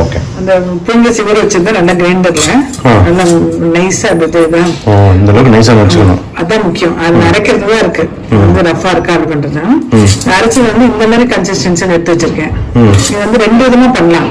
Okay. அந்த புழுங்கசி ஊற வச்சிருந்தா நல்லா கிரைண்டர்ல நல்லா நைஸா அப்படி இந்த அளவுக்கு நைஸா வச்சுக்கணும். அதான் முக்கியம். அது அரைக்கிறது தான் இருக்கு, வந்து ரஃபா இருக்கா அது பண்றது. அரைச்சது வந்து இந்த மாதிரி கன்சிஸ்டன்சி எடுத்து வச்சிருக்கேன். இது வந்து 2 விதமா பண்ணலாம்.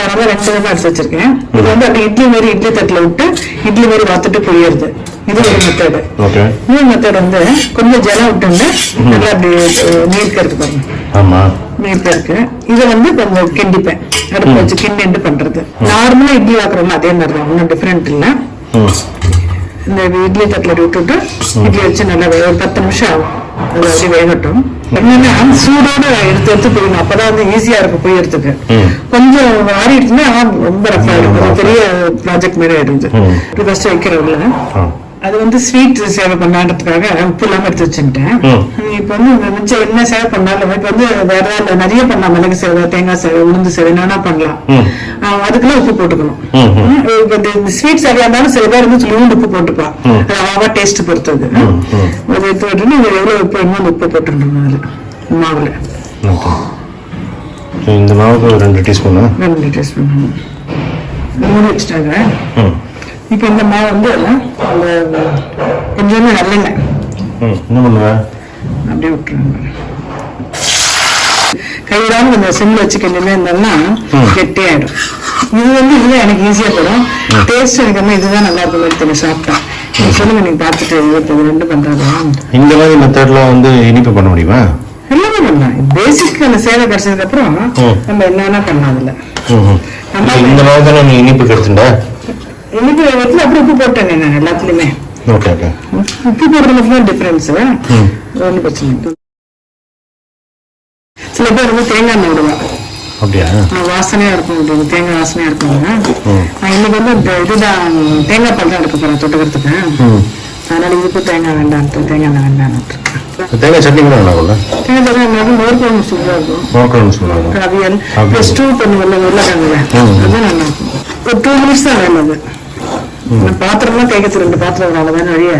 அதனால 2 விதமா எடுத்து வச்சிருக்கேன். இது வந்து அப்படி இட்லி மாதிரி இட்லி தட்டுல விட்டு இட்லி மாதிரி வத்துட்டு புளியறது. இது ஒரு மெத்தடு. இன்னொரு மெத்தட் வந்து கொஞ்சம் ஜலம் விட்டு நல்லா அப்படி நீர்க்க இருக்கு பாருங்க. ஆமா, நீர்க்க இருக்கு. இதை வந்து கொஞ்சம் கிண்டிப்பேன், அடுப்பு வச்சு கிண்டிட்டு பண்றது. நார்மலா இட்லி வாக்குறோம்ல அதே மாதிரி தான், ஒன்றும் டிஃபரெண்ட் இல்லை. இந்த இட்லி தட்டில் விட்டுட்டு இட்லி வச்சு நல்லா ஒரு 10 நிமிஷம் ஆகும். அது அப்படி வேகட்டும். என்னன்னா சூடோட எடுத்து போயிடணும், அப்பதான் வந்து ஈஸியா இருக்கும் புரியறதுக்கு. கொஞ்சம் ஆறிடுச்சுன்னா ரொம்ப ரஃப் ஆயிடும், பெரிய ப்ராஜெக்ட் மாதிரி ஆயிடுது. ஃபர்ஸ்ட் வைக்கிறவங்கள அது வந்து ஸ்வீட் சேவை பண்ணான்றதுக்காக உப்பு இல்லாம எடுத்து வச்சுட்டேன். இப்ப வந்து மிச்சம் என்ன சேவை பண்ணாலும் இப்ப வந்து வேற நிறைய பண்ணலாம், மிளகு சேவை, தேங்காய் சேவை, உளுந்து சேவை என்னன்னா பண்ணலாம். அதுக்கெல்லாம் உப்பு போட்டுக்கணும். இப்ப இந்த ஸ்வீட் சேவையா இருந்தாலும் சில பேர் வந்து சொல்லி உப்பு போட்டுப்பா, அது அவ்வளவா டேஸ்ட் பொறுத்தது. அது எடுத்து விட்டுன்னு எவ்வளவு உப்பு வேணுமோ உப்பு போட்டுருந்தோம் அதுல மாவுல. இந்த மாவுக்கு 2 டீஸ்பூன் 2 டீஸ்பூன் 3 வச்சுட்டாங்க. இப்ப இந்த மாவு வந்து அந்த கொஞ்சம் நல்லெண்ணெய் என்ன பண்ணுவேன் அப்படியே விட்டுருங்க. கைவிடாம இந்த சிம்ல வச்சு கிண்டிலே இருந்தோம்னா கெட்டியாயிடும். இது வந்து இதுல எனக்கு ஈஸியா போடும். டேஸ்ட் எனக்கு வந்து இதுதான் நல்லா இருக்கும் தெரியும் சாப்பிட்டா. நீங்க சொல்லுங்க, நீங்க பார்த்துட்டு 2 பண்றதா இந்த மாதிரி மெத்தட்ல வந்து இனிப்பு பண்ண முடியுமா? எல்லாமே பண்ணலாம். பேசிக் அந்த சேவை கிடைச்சதுக்கு அப்புறம் நம்ம என்னன்னா பண்ணலாம். அதுல இந்த மாதிரி தானே நீ இனிப்பு கிடைச்சுட்டா? இனிப்பு இடத்துல அப்படி உப்பு போட்டேன் நான் எல்லாத்துலயுமே. Okay okay. உப்பு போடுறது டிஃபரன்ஸ், ஒன்றும் பிரச்சனை இல்லை. சில பேர் வந்து தேங்காய் எண்ணெய் விடுவா, அப்படியா? வாசனையா இருக்கும், தேங்காய் வாசனையா இருக்குங்க. இன்னைக்கு வந்து இதுதான் தேங்காய் பால் தான் எடுக்க போறேன் தொட்டுக்கிறதுக்கு. அதனால இதுக்கு தேங்காய் வேண்டான்ட்டு தேங்காய் எண்ணெய் வேண்டான்ட்டு. தேங்காய் சட்னி கூட நல்லா தேங்காய் மோர் குழம்பு சூப்பரா இருக்கும். அவியல் ஸ்டூ பண்ணுவல உருளைக்கிழங்குல அதுதான் நல்லா இருக்கும். ஒரு 2 மினிட்ஸ் தான் வேணும். அது பாத்திரம்லாம் தேய்க்கிறது 2 பாத்திரம் அவ்வளவுதான், நிறைய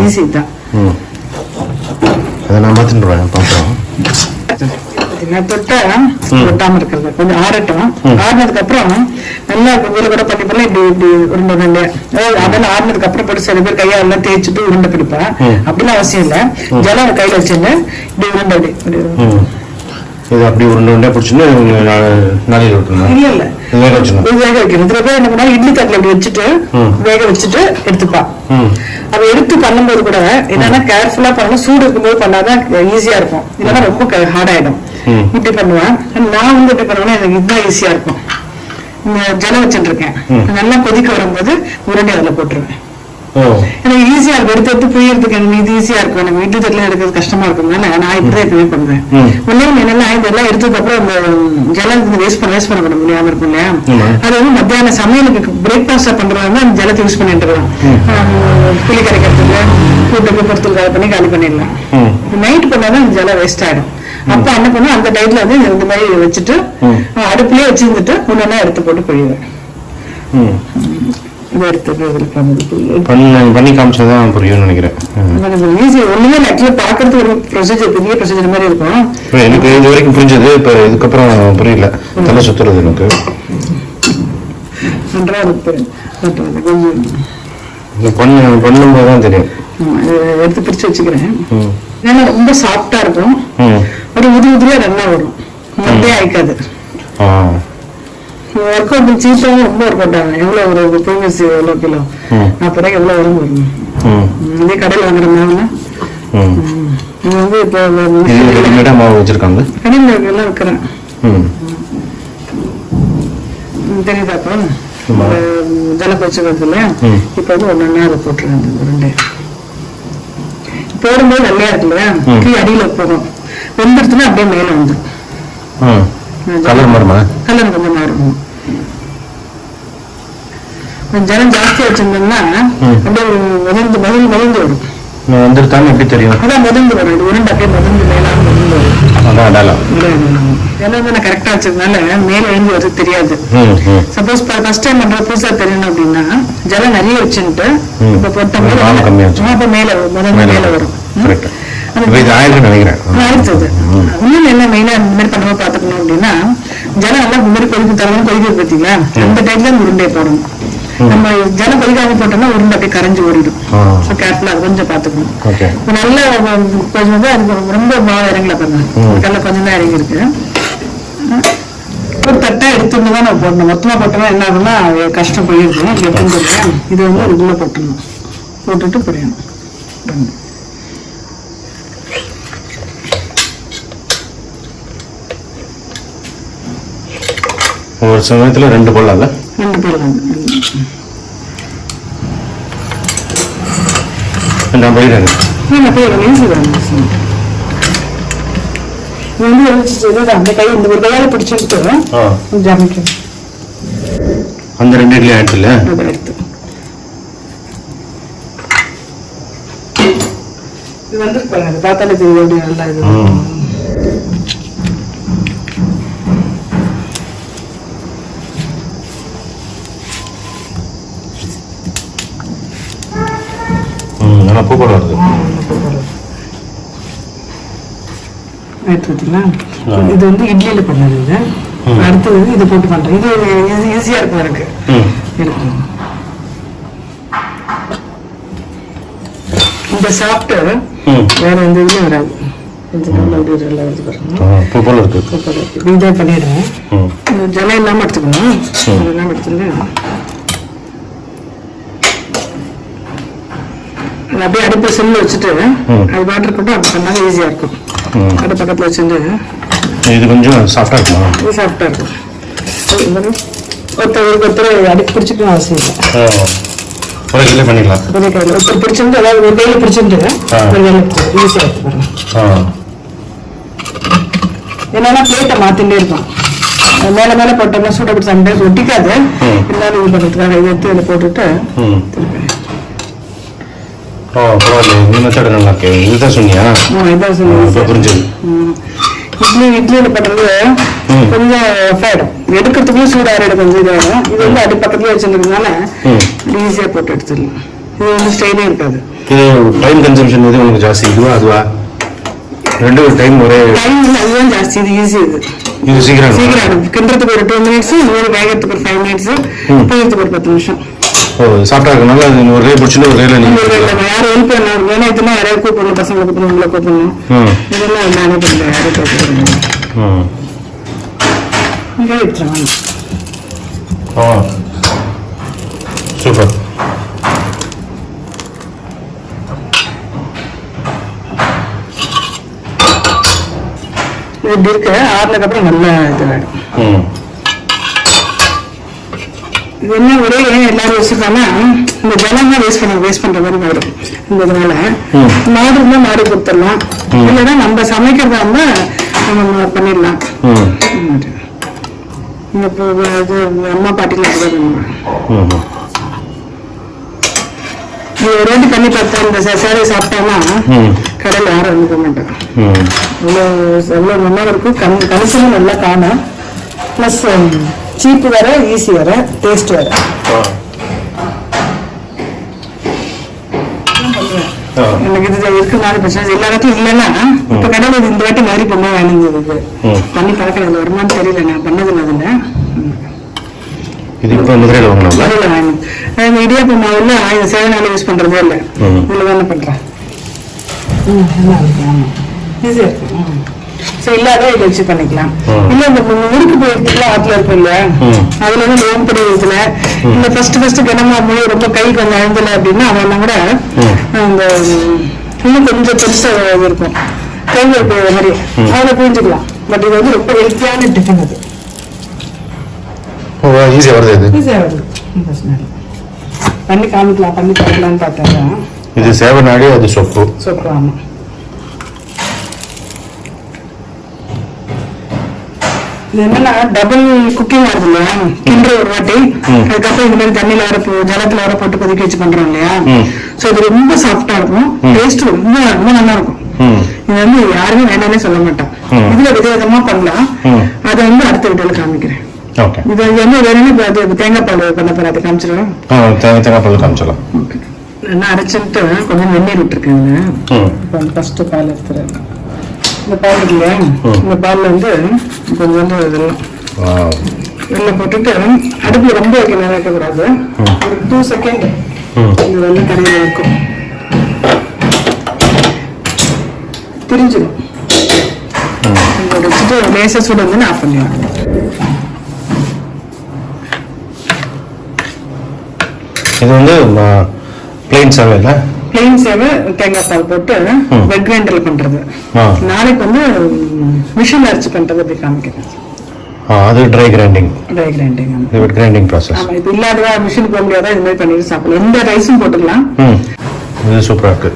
ஈஸி தான். அதை நான் பார்த்துட்டு பாத்திரம் தொட்டா ஒட்டாம இருக்கிறது கொஞ்சம் ஆறட்டும். ஆறுனதுக்கு அப்புறம் நல்லா உருளை கூட பண்ணி பண்ணலாம். இப்படி இப்படி உருண்டை உருண்டை, அதாவது அதெல்லாம் ஆறுனதுக்கு அப்புறம் போட்டு சில பேர் கையா எல்லாம் தேய்ச்சிட்டு உருண்டை பிடிப்பா. அப்படிலாம் அவசியம் இல்லை. ஜலம் கையில வச்சுன்னு இப்படி உருண்டை இது அப்படி உருண்டை பிடிச்சுன்னு நாளையில் விட்டுருந்தேன். இல்ல இல்ல வேக வைக்கணும். சில பேர் என்ன பண்ணா இட்லி தட்டில் அப்படி வச்சுட்டு வேக வச்சுட்டு எடுத்துப்பா. அதை எடுத்து பண்ணும்போது கூட என்னன்னா கேர்ஃபுல்லா பண்ணணும். சூடு இருக்கும்போது பண்ணாதான் ஈஸியா இருக்கும், இல்லைன்னா ரொம்ப ஹார்ட் ஆயிடும். இப்படி பண்ணுவேன். நான் வந்து எப்படி பண்ணுவேன்னா எனக்கு இதுதான் ஈஸியா இருக்கும். ஜலம் வச்சுட்டு இருக்கேன், நல்லா கொதிக்க வரும்போது உருண்டை அதுல போட்டுருவேன். எனக்கு ஈஸியா இருக்கும், எடுத்து புரியறதுக்கு எனக்கு இது ஈஸியா இருக்கும். எனக்கு இட்லி தட்டுல எடுக்கிறது கஷ்டமா இருக்கும்னால நான் இப்படிதான் எப்பவுமே பண்ணுவேன். ஒன்னே என்னெல்லாம் இதெல்லாம் எடுத்ததுக்கு அப்புறம் அந்த ஜலத்துக்கு வேஸ்ட் பண்ண முடியாம இருக்கும் இல்லையா? அது வந்து மத்தியானம் சமையலுக்கு பிரேக்ஃபாஸ்டா பண்றதுனா அந்த ஜலத்தை யூஸ் பண்ணிட்டு இருக்கலாம். புளி கரைக்கிறதுக்கு கூட்டுக்கு பொறுத்தல் காலி பண்ணி காலி பண்ணிடலாம். நைட் பண்ணாதான் அந்த ஜலம் வேஸ்ட் ஆயிடும். அப்ப என்ன பண்ண அந்த டைட்ல வந்து இந்த மாதிரி வச்சுட்டு அடுப்புலயே வச்சிருந்துட்டு ஒன்னொன்னா எடுத்து போட்டு பொழிவேன். பண்ணி காமிச்சதான் புரியும்னு நினைக்கிறேன். ஒண்ணுமே ஆக்சுவலா பாக்குறது ஒரு ப்ரொசீஜர், பெரிய ப்ரொசீஜர் மாதிரி இருக்கும். எனக்கு இது வரைக்கும் புரிஞ்சது, இப்ப இதுக்கப்புறம் புரியல. தலை சுத்துறது எனக்கு பண்ணும்போதுதான் தெரியும். எடுத்து பிரிச்சு வச்சுக்கிறேன். ஏன்னா ரொம்ப சாஃப்டா இருக்கும், ஒரு உதிரியா நல்லா வரும், மத்தே ஆயிக்காது. ஒர்க் அவுட் சீப்பாவும் ரொம்ப ஒர்க் அவுட் ஆகும். எவ்வளவு ஒரு ப்ரீவியஸ் எவ்வளவு கிலோ 40 ரூபாய்க்கு எவ்வளவு வரும் வரும். இதே கடையில் வாங்குறதுனால இது வந்து இப்போ மாவு வச்சிருக்காங்க, கடையில் எல்லாம் வைக்கிறேன். தெரியுதாப்பா ஜலப்பச்சு வருது இல்லையா? இப்ப வந்து ஒன்னொன்னா அதை போட்டுருங்க. உருண்டை போடும்போது நல்லா இருக்கு இல்லையா? கீழே அடியில போகும், வெந்துடுச்சுன்னா அப்படியே மேல வந்துடும். கலர் மாறுமா? கலர் கொஞ்சம் மாறும். ஜலம் ஜாஸ்தியா வச்சிருந்தோம்னா அப்படியே முதந்து வரும். வந்துருத்தான்னு எப்படி தெரியும்? அதான் முதந்து வரும். இது உருண்டை அப்படியே முதந்து மேலாம் முதந்து வரும். ஜலம் கரெக்டா வச்சதுனால மேல எழுந்து வருது தெரியாது. சப்போஸ் ஃபர்ஸ்ட் டைம் பண்ற புதுசா தெரியணும் அப்படின்னா ஜலம் நிறைய வச்சுட்டு இப்ப போட்டோம்னா அப்ப மேல முதல்ல மேல வரும். இப்ப இது ஆயிரம் நினைக்கிறேன். அடுத்தது இன்னும் என்ன மெயினா இந்த மாதிரி பண்ணும்போது பாத்துக்கணும் அப்படின்னா ஜலம் எல்லாம் இந்த மாதிரி கொதிக்க தரணும் கொதிக்க பார்த்தீங்களா அந்த டைம்ல இந்த உருண்டை போடணும். நம்ம ஜலம் கொதிக்காம போட்டோம்னா உருண்டை அப்படியே கரைஞ்சு ஓடிடும். கேர்ஃபுல்லா அது கொஞ்சம் பாத்துக்கணும். நல்ல கொஞ்சம் அது ரொம்ப மாவு இறங்கல பாருங்க கடல கொஞ்சம் தான் இறங்கி இருக்கு. ஒரு தட்டா எடுத்துட்டு தான் நம்ம போடணும். மொத்தமா போட்டோம்னா என்ன ஆகும்னா கஷ்டம் போயிருக்கும். எடுத்துட்டு இது வந்து ஒரு உள்ள போட்டுடணும். போட்டுட்டு புரியணும். ஒரு சமயத்துல 2 போடலாம்ல? 2 போடலாம். நான் போயிடுறேன். அந்த கை இந்த ஒரு கையால பிடிச்சிட்டு அந்த 2 இட்லி ஆயிடுச்சுல இது வந்து பார்த்தாலே தெரியும் அப்படி நல்லா இது. பூ போட வருது. இது வந்து இட்லியில பண்ணது. இது அடுத்தது இது போட்டு பண்றேன். இது ஈஸியா இருக்கும் எனக்கு. இந்த சாப்பிட்டு வேற எந்த இதுலயும் வராது. இதே பண்ணிடுறேன். ஜலம் இல்லாம எடுத்துக்கணும். இல்லாம எடுத்துட்டு அப்படியே அடுப்பு சிம்ல வச்சுட்டு அது வாட்டர் போட்டு அப்படி பண்ணாலும் ஈஸியா இருக்கும். அடுப்பு பக்கத்துல வச்சுட்டு இது கொஞ்சம் சாஃப்டா இருக்குமா? இது சாஃப்டா இருக்கும். ஒருத்தர் அடுப்பு பிடிச்சிக்கணும் அவசியம் இல்லை. ஒரு கையில பண்ணிக்கலாம். ஒரு கையில ஒருத்தர் பிடிச்சிட்டு அதாவது ஒரு கையில பிடிச்சிட்டு ஒரு கையில ஈஸியா எடுத்து பாருங்க. என்னன்னா பிளேட்டை மாத்திட்டே இருக்கும். மேல மேல போட்டோம்னா சூட பிடிச்ச சம்டைம்ஸ் ஒட்டிக்காது. இருந்தாலும் இது பண்ணுறதுக்காக இதை எடுத்து இதில் போட்டுட்டு திருப்பி பரவாயில்ல. இந்த மெத்தட் நல்லா இருக்கு. இதுதான் சொன்னியா? இதான் சொன்னீங்க. புரிஞ்சது. இட்லியில பண்றது கொஞ்சம் ஆயிடும். எடுக்கிறதுக்கும் சூடாயிடும். கொஞ்சம் இதாகும். இது வந்து அடி பக்கத்துல வச்சிருந்ததுனால ஈஸியா போட்டு எடுத்துடலாம். இது வந்து ஸ்டைலே இருக்காது. இது டைம் கன்சம்ஷன் எது உங்களுக்கு ஜாஸ்தி? இதுவா அதுவா? 2 டைம் ஒரே டைம் அதுதான் ஜாஸ்தி. இது ஈஸி. இது சீக்கிரம் கிண்டுறதுக்கு ஒரு 2 மினிட்ஸ், இன்னொரு வேகத்துக்கு ஒரு 5 மினிட்ஸ், பொரியறதுக்கு ஒரு 10 நிமிஷம். சாப்பிட்டா இருக்கனால ஒரு கையை பிடிச்சிட்டு ஒரு கையில நீங்க யாரும் ஹெல்ப் பண்ணலாம். ஏன்னா இதெல்லாம் யாரையும் கூப்பிடணும், பசங்களை கூப்பிடணும், உங்களை கூப்பிடணும். இதெல்லாம் நானே பண்ணுறேன். யாரும் கூப்பிடணும். இங்கே வச்சுருவாங்க. சூப்பர். இப்படி இருக்கு. ஆறுனதுக்கு அப்புறம் நல்லா இதுவாயிடும். இது என்ன ஒரே எல்லாரும் யோசிப்பாங்க இந்த ஜனம் தான் வேஸ்ட் பண்ற மாதிரி வரும். இதனால மாடு இருந்தா மாடு கொடுத்துடலாம். இல்லைன்னா நம்ம சமைக்கிறதா இருந்தா நம்ம பண்ணிடலாம். அம்மா பாட்டில ஒரு வாட்டி பண்ணி பார்த்தா இந்த சேலை சாப்பிட்டோம்னா கடையில் யாரும் வந்து போக மாட்டாங்க. எவ்வளோ நல்லா இருக்கும். கணிசமும் நல்லா காணும். பிளஸ் சீப்பு வேற, ஈஸி வேற, டேஸ்ட் வேற. எனக்கு இது இருக்கு மாதிரி பிரச்சனை. எல்லா இடத்துலையும் இல்லைன்னா இப்ப கடையில் இந்த வாட்டி மாதிரி பொம்மை வேணுங்கிறது பண்ணி பழக்கம். அதில் வருமானு தெரியல. நான் பண்ணதில்லை. அதில் வேணும். இடியாப்ப மாவுல சேவனால யூஸ் பண்றதே இல்லை. இதுல தானே பண்றேன். ஈஸியா இருக்கு. இல்லாத இதை வச்சு பண்ணிக்கலாம். இல்ல இந்த முறுக்கு போயிருக்கலாம் ஆத்துல இருக்கும் இல்லையா, அதுல வந்து நோம்படி இதுல இந்த ஃபர்ஸ்ட் கனமா போய் ரொம்ப கை கொஞ்சம் அழுந்தல அப்படின்னா அதெல்லாம் கூட அந்த இன்னும் கொஞ்சம் பெருசா இருக்கும் கைகள் போகிற மாதிரி அதை புரிஞ்சுக்கலாம். பட் இது வந்து ரொம்ப ஹெல்த்தியான டிஃபன். அது ஈஸியா வருது. ஈஸியா வருது. பண்ணி காமிக்கலாம்னு பார்த்தா இது சேவனாடி, அது சொப்பு. ஆமா. இது என்னன்னா டபுள் குக்கிங் ஆகுது இல்லையா. கிண்டுற ஒரு வாட்டி, அதுக்கப்புறம் இந்த மாதிரி தண்ணியில வர ஜலத்துல வர போட்டு கொதிக்க வச்சு பண்றோம் இல்லையா. சோ இது ரொம்ப சாஃப்டா இருக்கும். டேஸ்ட் ரொம்ப ரொம்ப நல்லா இருக்கும். இது வந்து யாருமே வேண்டாம்னே சொல்ல மாட்டான். இதுல விதவிதமா பண்ணலாம். அதை வந்து அடுத்த வீட்டுல காமிக்கிறேன். இது என்ன வேணும்னு தேங்காய் பால் பண்ண போற அதை காமிச்சிடலாம். தேங்காய் பால் காமிச்சிடலாம். நான் அரைச்சிட்டு கொஞ்சம் வெந்நீர் விட்டுருக்கேங்க. ம் இப்போ ஃபர்ஸ்ட் பால் எடுத்துறேன். இந்த பால் இருக்கு இல்லையா, இந்த பால்ல வந்து கொஞ்சம் இதெல்லாம் வாவ். வெள்ளம் போட்டுட்டு அடுப்புல ரொம்ப வைக்க நேரம் வைக்கக்கூடாது. ஒரு 2 செகண்ட் இந்த வெள்ளம் கரையில இருக்கும், திரிஞ்சிடும். இதை வச்சுட்டு லேசா சூடு வந்து ஆஃப் பண்ணிடலாம். இது வந்து பிளெயின் சேவை இல்லை? பிளெயின் சேவை தேங்காய் பால் போட்டு வெட் கிரைண்டர்ல பண்றது. நாளைக்கு வந்து மிஷின் அரைச்சு பண்றது அப்படி காமிக்கிறேன். அது ட்ரை கிரைண்டிங். ட்ரை கிரைண்டிங் வெட் கிரைண்டிங் ப்ராசஸ். ஆமா, இப்போ இல்லாதவா மிஷின் போக முடியாதா, இது மாதிரி பண்ணிட்டு சாப்பிடலாம். எந்த ரைஸும் போட்டுக்கலாம். இது சூப்பரா இருக்கு.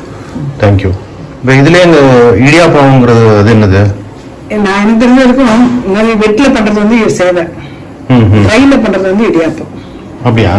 தேங்க்யூ. இப்போ இதுல இந்த இடியாப்பம்ங்கிறது அது என்னது? நான் எனக்கு தெரிஞ்ச வரைக்கும் இந்த மாதிரி வெட்ல பண்றது வந்து சேவை, ட்ரைல பண்றது வந்து இடியாப்பம். அப்படியா?